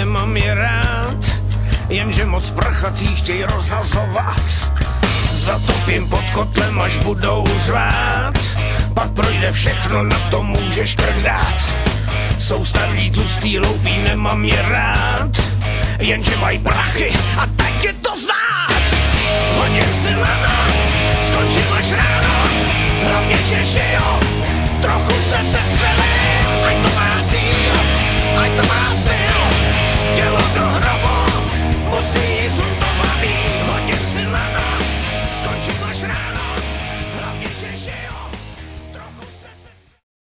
nemám je rád, jenže moc prchatý chtěj rozhazovat. Zatopím pod kotlem, až budou řvát, pak projde všechno, na to můžeš krk dát. Jsou starý, tlustý, loupý, nemám je rád, jenže mají prachy a tak je to znát. Hodím si lano, skončím až ráno, hlavně že žiju, trochu se sestřelím, ať to má cíl.